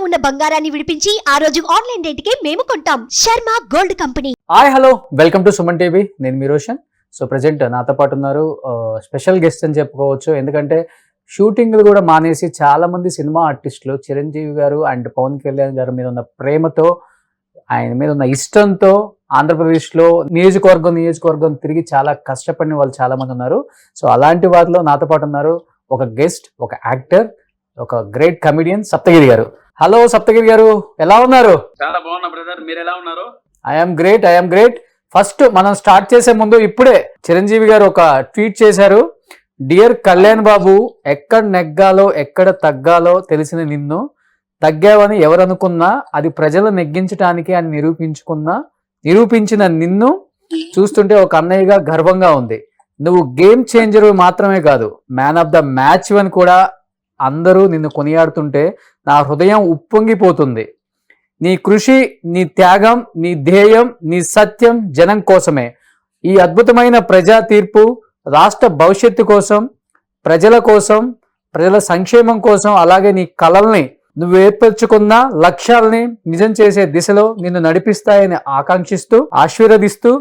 ఉన్న బంగారాన్ని విడిపించి ఆ రోజు ఆన్లైన్ రేటుకే మేము కొంటాం. Sharma gold company. Hi hello welcome to Suman TV. నేను మీ రోషన్. సో ప్రజెంట్ నాతో పాటు ఉన్నారు స్పెషల్ గెస్ట్ అని చెప్పుకోవచ్చు. ఎందుకంటే షూటింగ్లు కూడా మానేసి చాలా మంది సినిమా ఆర్టిస్టులు చిరంజీవి గారు అండ్ పవన్ కళ్యాణ్ గారి మీద ఉన్న ప్రేమతో, ఆయన మీద ఉన్న ఇష్టంతో ఆంధ్రప్రదేశ్లో నియోజకవర్గం తిరిగి చాలా కష్టపడిన వాళ్ళు చాలా మంది ఉన్నారు. సో అలాంటి వారిలో నాతో పాటు ఉన్నారు ఒక గెస్ట్, ఒక యాక్టర్, ఒక గ్రేట్ కమెడియన్ సప్తగిరి గారు. హలో సప్తగిరి గారు, ఎలా ఉన్నారు? చాలా బాగున్నా బ్రదర్, మీరు ఎలా ఉన్నారు? I'm great. ఫస్ట్ మనం స్టార్ట్ చేసే ముందు ఇప్పుడే చిరంజీవి గారు ఒక ట్వీట్ చేశారు. డియర్ కళ్యాణ్ బాబు, ఎక్కడ నెగ్గాలో ఎక్కడ తగ్గాలో తెలిసిన నిన్ను, తగ్గావని ఎవరనుకున్నా అది ప్రజలు నెగ్గించడానికి అని నిరూపించిన నిన్ను చూస్తుంటే ఒక అన్నయ్యగా గర్వంగా ఉంది. నువ్వు గేమ్ చేంజర్ మాత్రమే కాదు, మ్యాన్ ఆఫ్ ద మ్యాచ్ అని కూడా అందరూ నిన్ను కొనియాడుతుంటే నా హృదయం ఉప్పొంగిపోతుంది. నీ కృషి, నీ త్యాగం, నీ ధ్యేయం, నీ సత్యం జనం కోసమే. ఈ అద్భుతమైన ప్రజా తీర్పు రాష్ట్ర భవిష్యత్తు కోసం, ప్రజల కోసం, ప్రజల సంక్షేమం కోసం, అలాగే నీ కలల్ని, నువ్వు ఏర్పరచుకున్న లక్ష్యాలని నిజం చేసే దిశలో నిన్ను నడిపిస్తాయని ఆకాంక్షిస్తూ, ఆశీర్వదిస్తూ,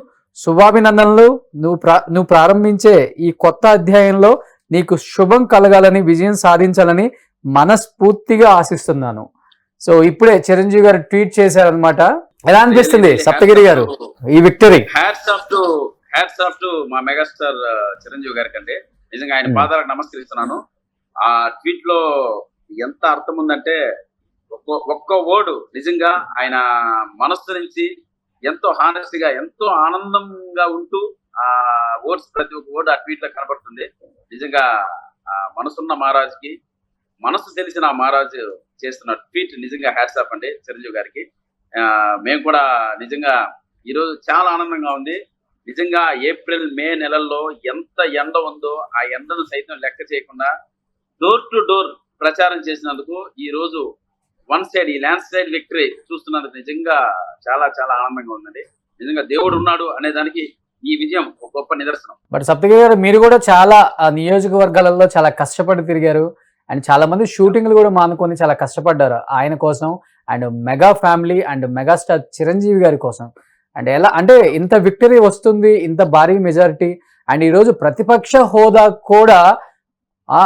శుభాభినందనలు. నువ్వు ప్రారంభించే ఈ కొత్త అధ్యాయంలో నీకు శుభం కలగాలని, విజయం సాధించాలని మనస్ఫూర్తిగా ఆశిస్తున్నాను. సో ఇప్పుడే చిరంజీవి గారు ట్వీట్ చేశారనమాట. ఎలా అనిపిస్తుంది సప్తగిరి గారు ఈ విక్టరీ? హ్యాట్స్ ఆఫ్ టు మా మెగాస్టార్ చిరంజీవి గారి కంటే నిజంగా ఆయన పాదాలకు నమస్కరిస్తున్నాను. ఆ ట్వీట్ లో ఎంత అర్థం ఉందంటే, ఒక్క వర్డ్ నిజంగా ఆయన మనస్సు నుంచి ఎంతో హానెస్ట్ గా, ఎంతో ఆనందంగా ఉంటూ ఆ వర్డ్స్, ప్రతి ఒక్క వర్డ్ ఆ ట్వీట్ లో కనబడుతుంది. నిజంగా మనసున్న మహారాజుకి, మనసు తెలిసిన మహారాజు చేస్తున్న ట్వీట్ నిజంగా హ్యాట్స్ ఆఫ్ అండి చిరంజీవి గారికి. మేము కూడా నిజంగా ఈరోజు చాలా ఆనందంగా ఉంది. నిజంగా ఏప్రిల్ మే నెలల్లో ఎంత ఎండ ఉందో ఆ ఎండను సైతం లెక్క చేయకుండా డోర్ టు డోర్ ప్రచారం చేసినందుకు ఈ రోజు ఈ ల్యాండ్ స్లైడ్ విక్టరీ చూస్తున్నందుకు నిజంగా చాలా చాలా ఆనందంగా ఉందండి. నిజంగా దేవుడు ఉన్నాడు అనే దానికి ఈ విజయం ఒక గొప్ప నిదర్శనం. బట్ సప్తగిరి గారు, మీరు కూడా చాలా నియోజకవర్గాలలో చాలా కష్టపడి తిరిగారు అండ్ చాలా మంది షూటింగ్లు కూడా మానుకొని చాలా కష్టపడ్డారు ఆయన కోసం and mega family and megastar Chiranjeevi గారి కోసం. అండ్ ఎలా అంటే ఇంత విక్టరీ వస్తుంది, ఇంత భారీ మెజారిటీ, అండ్ ఈరోజు ప్రతిపక్ష హోదా కూడా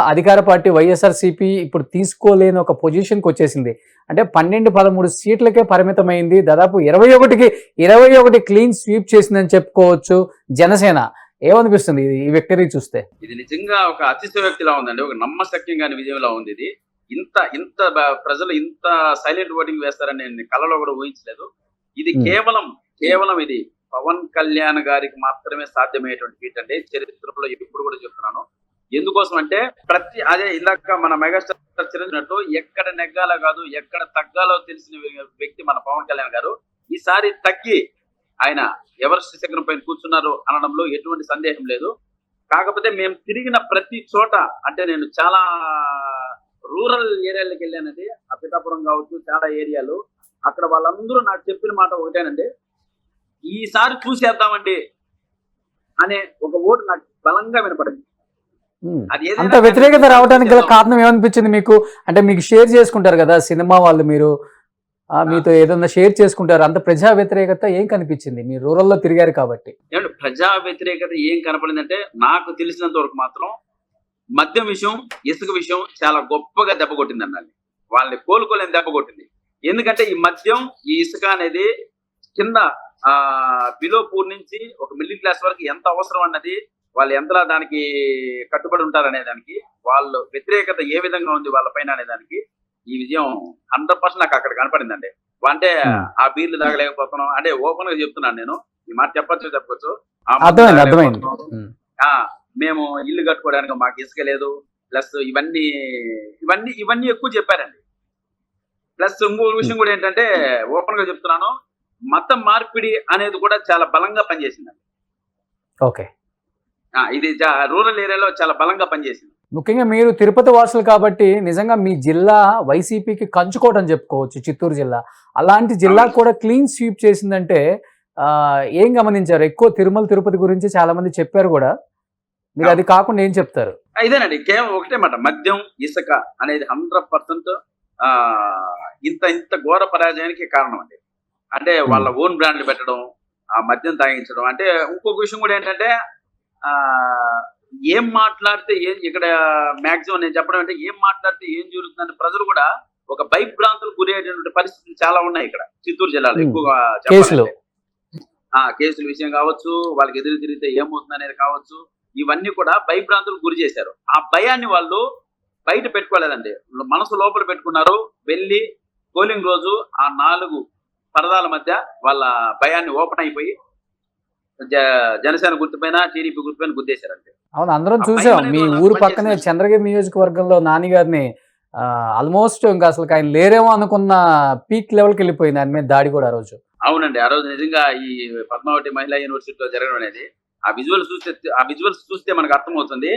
అధికార పార్టీ వైఎస్ఆర్సీపీ ఇప్పుడు తీసుకోలేని ఒక పొజిషన్కి వచ్చేసింది. అంటే 12-13 సీట్లకే పరిమితమైంది. దాదాపు 21 క్లీన్ స్వీప్ చేసిందని చెప్పుకోవచ్చు జనసేన. ఏమనిపిస్తుంది ఈ విక్టరీ చూస్తే? ఇది నిజంగా ఒక అతిశయోక్తిలా ఉందండి, ఒక నమ్మశక్యంగా విజయంలా ఉంది. ఇది ఇంత ప్రజలు ఇంత సైలెంట్ ఓటింగ్ వేస్తారని నేను కలలో కూడా ఊహించలేదు. ఇది కేవలం ఇది పవన్ కళ్యాణ్ గారికి మాత్రమే సాధ్యమయ్యేటువంటి ఫీట్ అంటే చరిత్రలో ఎప్పుడు కూడా చెప్తున్నాను. ఎందుకోసం అంటే అదే ఇందాక మన మెగాస్టార్ చిరంజీవి ఎక్కడ నెగ్గాలో కాదు ఎక్కడ తగ్గాలో తెలిసిన వ్యక్తి మన పవన్ కళ్యాణ్ గారు. ఈసారి తగ్గి ఆయన ఎవరెస్ట్ శిఖరం పైన కూర్చున్నారు అనడంలో ఎటువంటి సందేహం లేదు. కాకపోతే మేము తిరిగిన ప్రతి చోట, అంటే నేను చాలా రూరల్ ఏరియాలకు వెళ్ళానండి, ఆ పిఠాపురం కావచ్చు, చాలా ఏరియాలు, అక్కడ వాళ్ళందరూ నాకు చెప్పిన మాట ఒకటేనండి, ఈసారి చూసేద్దామండి అనే ఒక ఓటు నాకు బలంగా వినపడింది. అంత వ్యతిరేకత రావడానికి గల కారణం ఏమనిపించింది మీకు? అంటే మీకు షేర్ చేసుకుంటారు కదా సినిమా వాళ్ళు, మీరు మీతో ఏదన్నా షేర్ చేసుకుంటారు, అంత ప్రజా వ్యతిరేకత ఏం కనిపించింది? మీరు రూరల్లో తిరిగారు కాబట్టి. ప్రజా వ్యతిరేకత ఏం కనపడిందంటే, నాకు తెలిసినంత వరకు మాత్రం మద్యం విషయం, ఇసుక విషయం చాలా గొప్పగా దెబ్బ కొట్టింది అన్నది. వాళ్ళని కోలుకోలేని దెబ్బ కొట్టింది. ఎందుకంటే ఈ మద్యం, ఈ ఇసుక అనేది కింద బిలో పూర్ నుంచి ఒక మిడిల్ క్లాస్ వరకు ఎంత అవసరం అన్నది, వాళ్ళు ఎంతలా దానికి కట్టుబడి ఉంటారు అనే దానికి, వాళ్ళు వ్యతిరేకత ఏ విధంగా ఉంది వాళ్ళ పైన అనే దానికి ఈ విజయం 100% నాకు అక్కడ కనపడిందండి. అంటే ఆ బీర్లు తాగలేకపోతున్నాం అంటే ఓపెన్ గా చెప్తున్నాను నేను, ఈ మాట చెప్పొచ్చు. మేము ఇల్లు కట్టుకోవడానికి మాకు ఇసుక లేదు, ప్లస్ ఇవన్నీ ఎక్కువ చెప్పారండి. ప్లస్ ఇంకో విషయం కూడా ఏంటంటే, ఓపెన్ గా చెప్తున్నాను, మత మార్పిడి అనేది కూడా చాలా బలంగా పనిచేసిందండి. ఓకే, ఇది రూరల్ ఏరియాలో చాలా బలంగా పనిచేసింది. ముఖ్యంగా మీరు తిరుపతి వాసులు కాబట్టి నిజంగా మీ జిల్లా వైసీపీకి కంచుకోవడం చెప్పుకోవచ్చు, చిత్తూరు జిల్లా. అలాంటి జిల్లా కూడా క్లీన్ స్వీప్ చేసిందంటే ఏం గమనించారు? ఎక్కువ తిరుమల తిరుపతి గురించి చాలా మంది చెప్పారు కూడా, మీరు అది కాకుండా ఏం చెప్తారు? ఇదేనండి, కేవలం ఒకటే మాట, మద్యం ఇసుక అనేది 100% ఇంత ఇంత ఘోర పరాజయానికి కారణం అండి. అంటే వాళ్ళ ఓన్ బ్రాండ్లు పెట్టడం, ఆ మద్యం తాగించడం. అంటే ఇంకొక విషయం కూడా ఏంటంటే ఆ ఏం మాట్లాడితే ఏం ఇక్కడ మాక్సిమం నేను చెప్పడం అంటే ఏం మాట్లాడితే ఏం జరుగుతుందని ప్రజలు కూడా ఒక భయభ్రాంతులకు గురయ్యేటువంటి పరిస్థితులు చాలా ఉన్నాయి ఇక్కడ చిత్తూరు జిల్లాలో ఎక్కువగా కేసులు. చెప్పాలంటే. కేసుల విషయం కావచ్చు, వాళ్ళకి ఎదురు తిరిగితే ఏమవుతుంది అనేది కావచ్చు, ఇవన్నీ కూడా భయభ్రాంతులకు గురి చేశారు. ఆ భయాన్ని వాళ్ళు బయట పెట్టుకోలేదండి, మనసు లోపల పెట్టుకున్నారు. వెళ్ళి పోలింగ్ రోజు ఆ 4 పరదాల మధ్య వాళ్ళ భయాన్ని ఓపెన్ అయిపోయి జనసేన గుర్తుపైన టీడీపీ గుర్తుపైన గుద్దేశారండి. అవును, అందరం ఆ చూసాం. భయం మీ అనేది ఊరు వాళ్ళు పక్కనే పనిచేసిన చంద్రగిరి నియోజకవర్గంలో నాని గారిని ఆల్మోస్ట్ ఇంకా అసలు ఆయన లేరేమో అనుకున్న పీక్ లెవెల్కి వెళ్ళిపోయింది ఆయన మీద దాడి కూడా ఆ రోజు. అవునండి, ఆ రోజు నిజంగా ఈ పద్మావతి మహిళా యూనివర్సిటీలో జరగడం అనేది ఆ విజువల్స్ చూస్తే మనకు అర్థమవుతుంది.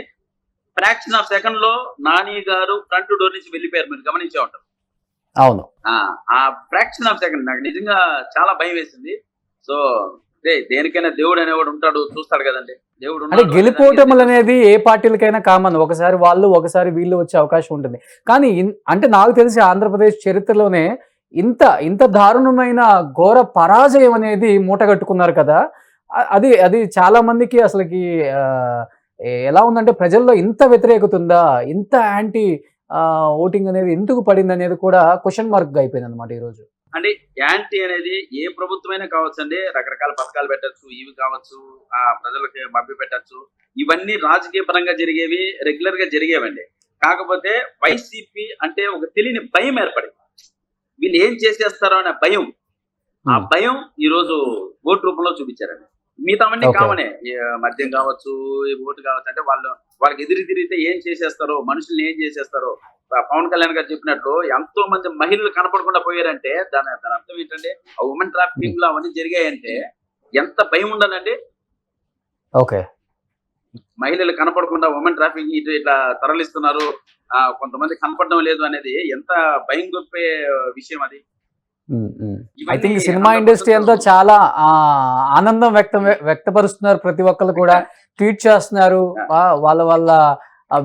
ఫ్రాక్షన్ ఆఫ్ సెకండ్ లో నాని గారు ఫ్రంట్ డోర్ నుంచి వెళ్ళిపోయారు, మీరు గమనించే ఉంటారు. అవును, ఆ ఫ్రాక్షన్ ఆఫ్ సెకండ్ నాకు నిజంగా చాలా భయం వేసింది. సో దేనికైనా దేవుడు అనేవాడు ఉంటాడు, చూస్తాడు కదండి. దేవుడు అంటే గెలిపోవటములు అనేది ఏ పార్టీలకైనా కామన్. ఒకసారి వాళ్ళు ఒకసారి వీళ్ళు వచ్చే అవకాశం ఉంటుంది. కానీ అంటే నాకు తెలిసి ఆంధ్రప్రదేశ్ చరిత్రలోనే ఇంత ఇంత దారుణమైన ఘోర పరాజయం అనేది మూటగట్టుకున్నారు కదా. అది అది చాలా మందికి అసలుకి ఎలా ఉందంటే ప్రజల్లో ఇంత వ్యతిరేకత ఉందా, ఇంత యాంటీ ఓటింగ్ అనేది ఎందుకు పడింది అనేది కూడా క్వశ్చన్ మార్క్ అయిపోయింది అనమాట ఈరోజు. అంటే యాంటీ అనేది ఏ ప్రభుత్వమైనా కావచ్చు అండి, రకరకాల పథకాలు పెట్టచ్చు, ఇవి కావచ్చు, ఆ ప్రజలకి మభ్య పెట్టచ్చు. ఇవన్నీ రాజకీయ పరంగా జరిగేవి, రెగ్యులర్ గా జరిగేవండి. కాకపోతే వైసీపీ అంటే ఒక తెలియని భయం ఏర్పడింది. వీళ్ళు ఏం చేసేస్తారో అనే భయం, ఆ భయం ఈ రోజు ఓటు రూపంలో చూపించారండి. మిగతావన్నీ కామనే, మద్యం కావచ్చు, ఓటు కావచ్చు. అంటే వాళ్ళకి ఎదురు తిరిగితే ఏం చేసేస్తారో, మనుషుల్ని ఏం చేసేస్తారో. పవన్ కళ్యాణ్ గారు చెప్పినట్లు ఎంతో మంది మహిళలు కనపడకుండా పోయారంటే దాని అర్థం ఏంటంటే ఆ ఉమెన్ ట్రాఫికింగ్ లో అవన్నీ జరిగాయంటే ఎంత భయం ఉండాలండి. ఓకే, మహిళలు కనపడకుండా ఉమెన్ ట్రాఫికింగ్ ఇట్లా తరలిస్తున్నారు, కొంతమంది కనపడడం లేదు అనేది ఎంత భయం గొప్పే విషయం అది. ఐ థింక్ సినిమా ఇండస్ట్రీ అంతా చాలా ఆనందం వ్యక్తపరుస్తున్నారు. ప్రతి ఒక్కరు కూడా ట్వీట్ చేస్తున్నారు, వాళ్ళ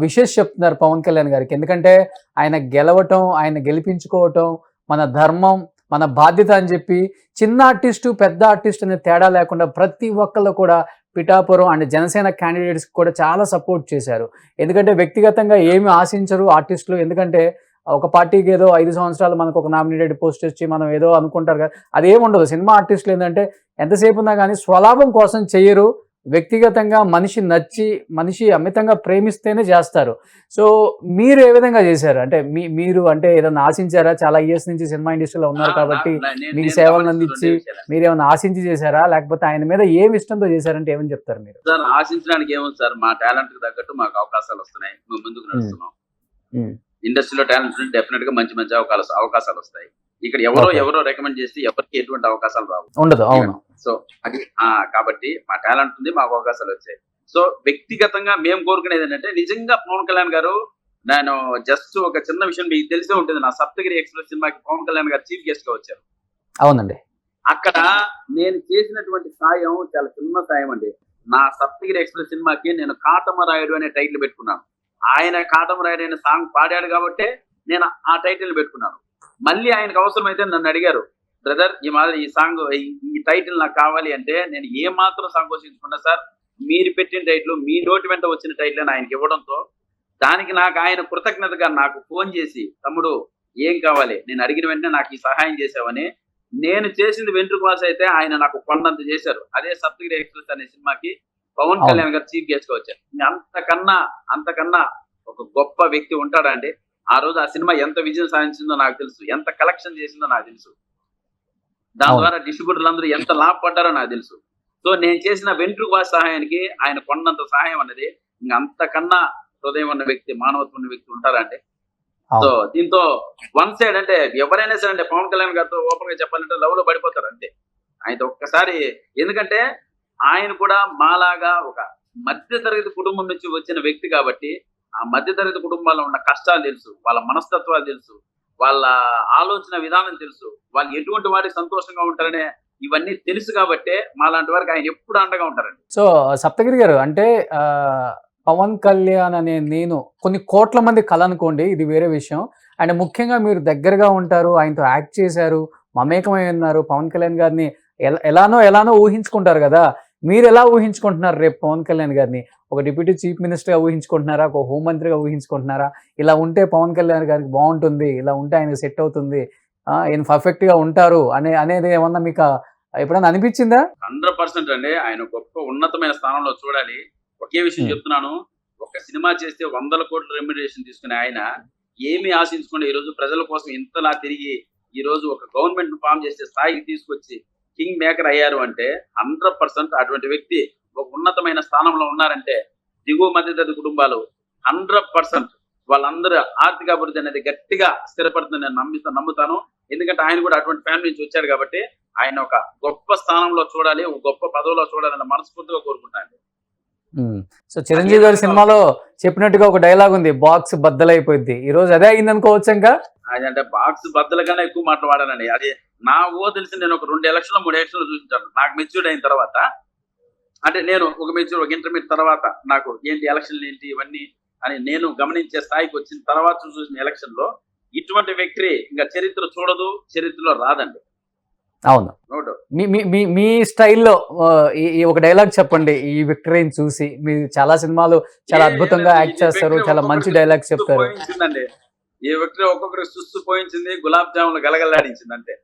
విషెస్ చెప్తున్నారు పవన్ కళ్యాణ్ గారికి. ఎందుకంటే ఆయన గెలవటం, ఆయన గెలిపించుకోవటం మన ధర్మం, మన బాధ్యత అని చెప్పి చిన్న ఆర్టిస్టు పెద్ద ఆర్టిస్ట్ అనే తేడా లేకుండా ప్రతి ఒక్కళ్ళు కూడా పిఠాపురం అండ్ జనసేన క్యాండిడేట్స్ కూడా చాలా సపోర్ట్ చేశారు. ఎందుకంటే వ్యక్తిగతంగా ఏమి ఆశించరు ఆర్టిస్టులు. ఎందుకంటే ఒక పార్టీకి ఏదో 5 సంవత్సరాలు మనకు ఒక నామినేటెడ్ పోస్ట్ వచ్చి మనం ఏదో అనుకుంటారు కదా, అదేముండదు. సినిమా ఆర్టిస్టులు ఏంటంటే ఎంతసేపు ఉన్నా కానీ స్వలాభం కోసం చేయరు. వ్యక్తిగతంగా మనిషి అమితంగా ప్రేమిస్తేనే చేస్తారు. సో మీరు ఏ విధంగా చేశారు? అంటే మీరు అంటే ఏదైనా ఆశించారా? చాలా ఇయర్స్ నుంచి సినిమా ఇండస్ట్రీలో ఉన్నారు కాబట్టి మీకు సేవలు అందించి మీరేమైనా ఆశించి చేశారా, లేకపోతే ఆయన మీద ఏమి ఇష్టంతో చేశారంటే ఏమని చెప్తారు మీరు? సార్, ఆశించడానికి ఏముంది సార్, మా టాలెంట్ కి తగ్గట్టు మాకు అవకాశాలు వస్తున్నాయి, మేము ముందుకు నడుస్తున్నాం. ఇండస్ట్రీలో టాలెంట్ డెఫినెట్ గా మంచి మంచి అవకాశాలు వస్తాయి. ఇక్కడ ఎవరో రికమెండ్ చేస్తే ఎవరికి ఎటువంటి అవకాశాలు రావు, ఉండదు. అవును. సో అది కాబట్టి మా టాలెంట్ ఉంది, మాకు అవకాశాలు వచ్చాయి. సో వ్యక్తిగతంగా మేము కోరుకునేది ఏంటంటే నిజంగా పవన్ కళ్యాణ్ గారు, నేను జస్ట్ ఒక చిన్న విషయం మీకు తెలిసే ఉంటుంది, నా సప్తగిరి ఎక్స్ప్రెస్ సినిమాకి పవన్ కళ్యాణ్ గారు చీఫ్ గెస్ట్ గా వచ్చారు. అవునండి. అక్కడ నేను చేసినటువంటి సాయం చాలా చిన్న సాయం అండి. నా సప్తగిరి ఎక్స్ప్రెస్ సినిమాకి నేను కాటమరాయుడు అనే టైటిల్ పెట్టుకున్నాను. ఆయన కాటమరాయుడు అనే సాంగ్ పాడాడు కాబట్టి నేను ఆ టైటిల్ పెట్టుకున్నాను. మళ్ళీ ఆయనకు అవసరమైతే నన్ను అడిగారు, బ్రదర్ ఈ సాంగ్ ఈ టైటిల్ నాకు కావాలి అంటే నేను ఏ మాత్రం సంకోచించుకున్నా సార్, మీరు పెట్టిన టైటిల్ మీ నోటి వెంట వచ్చిన టైటిల్ అని ఆయనకి ఇవ్వడంతో దానికి ఆయన కృతజ్ఞతగా నాకు ఫోన్ చేసి, తమ్ముడు ఏం కావాలి, నేను అడిగిన వెంటనే నాకు ఈ సహాయం చేసావని. నేను చేసింది వెంట్రుకవాస అయితే ఆయన నాకు కొండంత చేశారు. అదే సప్తగిరి ఎక్స్ప్రెస్ అనే సినిమాకి పవన్ కళ్యాణ్ గారు చీఫ్ గెస్ట్ గా వచ్చారు. అంతకన్నా ఒక గొప్ప వ్యక్తి ఉంటాడా అండి? ఆ రోజు ఆ సినిమా ఎంత విజయం సాధించిందో నాకు తెలుసు, ఎంత కలెక్షన్ చేసిందో నాకు తెలుసు, దాని ద్వారా డిస్ట్రిబ్యూటర్లు అందరూ ఎంత లాభపడ్డారో నాకు తెలుసు. సో నేను చేసిన వెంట్రుకవాస సహాయానికి ఆయన కొన్నంత సహాయం అన్నది అంతకన్నా హృదయం ఉన్న వ్యక్తి, మానవత్వం ఉన్న వ్యక్తి ఉంటారంటే. సో దీంతో వన్ సైడ్ అంటే ఎవరైనా సరే అంటే పవన్ కళ్యాణ్ గారితో ఓపెన్ గా చెప్పాలంటే లవ్ లో పడిపోతారు అంతే. ఆయనతో ఒక్కసారి, ఎందుకంటే ఆయన కూడా మాలాగా ఒక మధ్య తరగతి కుటుంబం నుంచి వచ్చిన వ్యక్తి కాబట్టి ఆ మధ్య తరగతి కుటుంబాల్లో ఉన్న కష్టాలు తెలుసు, వాళ్ళ మనస్తత్వాలు తెలుసు, వాళ్ళ ఆలోచన విధానం తెలుసు, వాళ్ళు ఎటువంటి వారికి సంతోషంగా ఉంటారనే ఇవన్నీ తెలుసు కాబట్టే మాలాంటి వారికి ఆయన ఎప్పుడు అండగా ఉంటారండి. సో సప్తగిరి గారు, అంటే పవన్ కళ్యాణ్ అనే నేను కొన్ని కోట్ల మంది కళ అనుకోండి, ఇది వేరే విషయం. అండ్ ముఖ్యంగా మీరు దగ్గరగా ఉంటారు, ఆయనతో యాక్ట్ చేశారు, మమేకమై ఉన్నారు. పవన్ కళ్యాణ్ గారిని ఎలానో ఊహించుకుంటారు కదా, మీరు ఎలా ఊహించుకుంటున్నారు రేపు పవన్ కళ్యాణ్ గారిని? ఒక డిప్యూటీ చీఫ్ మినిస్టర్గా ఊహించుకుంటున్నారా, ఒక హోంమంత్రిగా ఊహించుకుంటున్నారా? ఇలా ఉంటే పవన్ కళ్యాణ్ గారికి బాగుంటుంది, ఇలా ఉంటే ఆయనకు సెట్ అవుతుంది, ఈయన పర్ఫెక్ట్గా ఉంటారు అనేది ఏమన్నా మీకు ఎప్పుడైనా అనిపించిందా? 100% అండి. ఆయన గొప్ప ఉన్నతమైన స్థానంలో చూడాలి. ఒకే విషయం చెప్తున్నాను, ఒక సినిమా చేస్తే 100 కోట్ల రెమ్యునరేషన్ తీసుకునే ఆయన ఏమి ఆశించకుండా ఈ రోజు ప్రజల కోసం ఇంతలా తిరిగి ఈ రోజు ఒక గవర్నమెంట్ ఫామ్ చేసే స్థాయికి తీసుకొచ్చి కింగ్ మేకర్ అయ్యారు అంటే 100% అటువంటి వ్యక్తి ఒక ఉన్నతమైన స్థానంలో ఉన్నారంటే దిగువ మధ్యతరగతి కుటుంబాలు 100% వాళ్ళందరూ ఆర్థిక అభివృద్ధి అనేది గట్టిగా స్థిరపడుతుందని నేను నమ్ముతాను. ఎందుకంటే ఆయన కూడా అటువంటి ఫ్యామిలీ నుంచి వచ్చారు కాబట్టి ఆయన ఒక గొప్ప స్థానంలో చూడాలి, ఒక గొప్ప పదవిలో చూడాలని మనస్ఫూర్తిగా కోరుకుంటాను. సో చిరంజీవి గారి సినిమాలో చెప్పినట్టుగా ఒక డైలాగ్ ఉంది, బాక్స్ బద్దలైపోయింది. ఈ రోజు అదే అయింది అనుకోవచ్చు. ఇంకా అదంటే బాక్స్ బద్దల కన్నా ఎక్కువ మాట్లాడానండి. అది నా తెలిసి నేను ఒక 2 ఎలక్షన్లు 3 ఎలక్షన్లు చూసించాను. నాకు మెచ్యూర్డ్ అయిన తర్వాత, అంటే నేను ఒక ఇంటర్మీడియట్ తర్వాత నాకు ఏంటి ఎలక్షన్లు ఏంటి ఇవన్నీ అని నేను గమనించే స్థాయికి వచ్చిన తర్వాత చూసిన ఎలక్షన్ లో ఇటువంటి వ్యక్తి ఇంకా చరిత్ర చూడదు, చరిత్రలో రాదండి. అవును. మీ స్టైల్లో ఈ ఒక డైలాగ్ చెప్పండి. ఈ విక్టరీని చూసి మీరు చాలా సినిమాలు చాలా అద్భుతంగా యాక్ట్ చేస్తారు, చాలా మంచి డైలాగ్స్ చెప్తారు. ఈ విక్టరీ ఒక్కొక్కరికి సుస్తు పోయించింది, గులాబ్ జాములు గలగల్లాడించింది అంటే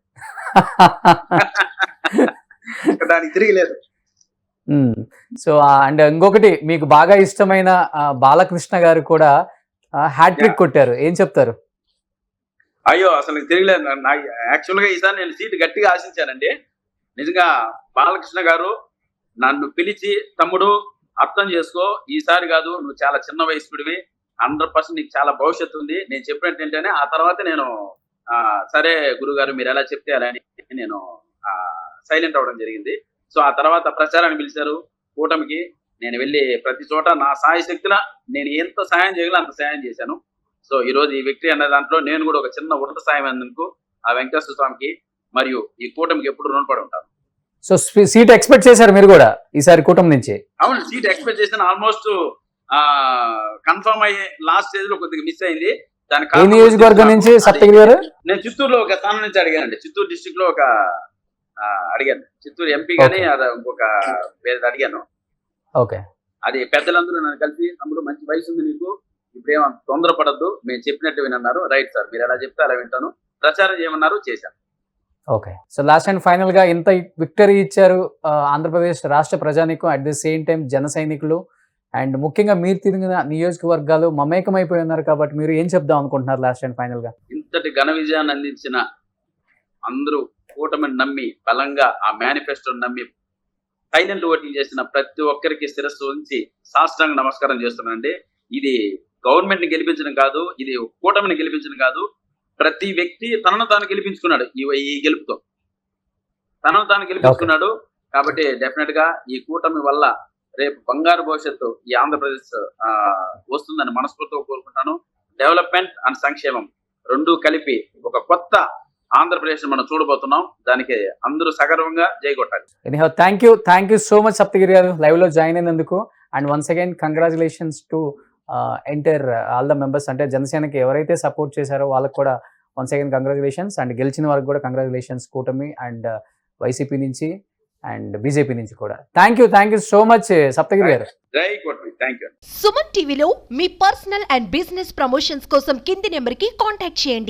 దానికి తిరిగిలేదు. సో అండ్ ఇంకొకటి మీకు బాగా ఇష్టమైన బాలకృష్ణ గారు కూడా హ్యాట్రిక్ కొట్టారు, ఏం చెప్తారు? అయ్యో అసలు తిరగలేదు. నాకు యాక్చువల్ గా ఈసారి నేను సీట్ గట్టిగా ఆశించానండి. నిజంగా బాలకృష్ణ గారు నన్ను పిలిచి, తమ్ముడు అర్థం చేసుకో, ఈసారి కాదు, నువ్వు చాలా చిన్న వయసుడివి, 100% నీకు చాలా భవిష్యత్తు ఉంది, నేను చెప్పినట్టు ఏంటనే ఆ తర్వాత నేను సరే గురుగారు మీరు ఎలా చెప్తే అలా అని నేను సైలెంట్ అవ్వడం జరిగింది. సో ఆ తర్వాత ప్రచారాన్ని పిలిచారు కూటమికి, నేను వెళ్ళి ప్రతి చోట నా సాయ శక్తిలా నేను ఎంత సాయం చేయగలను అంత సాయం చేశాను. సో ఈ రోజు ఈ వ్యక్తి అనే దాంట్లో నేను కూడా ఒక చిన్న ఉన్నత సాయం అందుకు ఆ వెంకటేశ్వర స్వామికి మరియు ఈ కూటమికి ఎప్పుడు రుణపడి ఉంటాను. సో సీట్ ఎక్స్పెక్ట్ చేశారు మీరు కూడా ఈసారి కూటమి నుంచి? అవును, సీట్ ఎక్స్పెక్ట్ చేశాను. ఆల్మోస్ట్ కన్ఫర్మ్ అయ్యి లాస్ట్ స్టేజ్ లో కొద్దిగా మిస్ అయింది. దానికి నియోజకవర్గం నుంచి సప్తగిరి గారు నేను చిత్తూరులో ఒక స్థానం నుంచి అడిగానండి. చిత్తూరు డిస్ట్రిక్ట్ లో ఒక అడిగాను, చిత్తూరు ఎంపీ గానీ ఇంకొక అడిగాను. ఓకే, అది పెద్దలందరూ నన్ను కలిసి, తమ్ముడు మంచి వయసు ఉంది నీకు, ఇప్పుడేమో తొందరపడద్దు, మేము చెప్పినట్టు వినన్నారు. రైట్ సార్, మీరు ఎలా చెప్తే అలా వింటాను, ప్రచారం చేయమన్నారు, చేశాను. Okay, so last and final గా ఇంత విక్టరీ ఇచ్చారు ఆంధ్రప్రదేశ్ రాష్ట్ర ప్రజానీకం, అట్ ది సేమ్ టైం జన సైనికులు అండ్ ముఖ్యంగా మీరు తిరిగిన నియోజకవర్గాలు మమేకమైపోయి ఉన్నారు కాబట్టి మీరు ఏం చెప్దాం అనుకుంటున్నారు లాస్ట్ అండ్ ఫైనల్ గా? ఇంతటి ఘన విజయాన్ని అందించిన అందరూ కూటమిని నమ్మి, బలంగా ఆ మేనిఫెస్టోని నమ్మి సైలెంట్ ఓటింగ్ చేసిన ప్రతి ఒక్కరికి శిరస్సు ఉంచి సాష్టాంగ నమస్కారం చేస్తున్నానండి. ఇది గవర్నమెంట్ ని గెలిపించడం కాదు, ఇది కూటమిని గెలిపించడం కాదు, ప్రతి వ్యక్తి తనను తాను గెలిపించుకున్నాడు. ఈ గెలుపుతో తనను తాను గెలిపించుకున్నాడు. కాబట్టి డెఫినెట్ గా ఈ కూటమి వల్ల రేపు బంగారు భవిష్యత్తు ఈ ఆంధ్రప్రదేశ్ వస్తుందని మనస్ఫూర్తిగా కోరుకుంటాను. డెవలప్మెంట్ అండ్ సంక్షేమం రెండూ కలిపి ఒక కొత్త ఆంధ్రప్రదేశ్ మనం చూడబోతున్నాం. దానికి అందరూ సగర్వంగా జైకొట్టాలి. Thank you so much Saptagiri garu live లో జాయిన్ అయినందుకు. And once again congratulations to entire all the members. అంటే జనసేనకి ఎవరైతే సపోర్ట్ చేశారో వాళ్ళకి కూడా వన్స్ అగైన్ కంగ్రాచులేషన్స్, అండ్ గెలిచిన వారికి కూడా కంగ్రాచులేషన్స్ కూటమి అండ్ వైసీపీ నుంచి అండ్ బీజేపీ నుంచి కూడా. Thank you so much Saptagiri గారు. సుమన్ టీవీలో మీ పర్సనల్ అండ్ బిజినెస్ ప్రమోషన్స్ కోసం కింది నెంబర్ కి కాంటాక్ట్ చేయండి.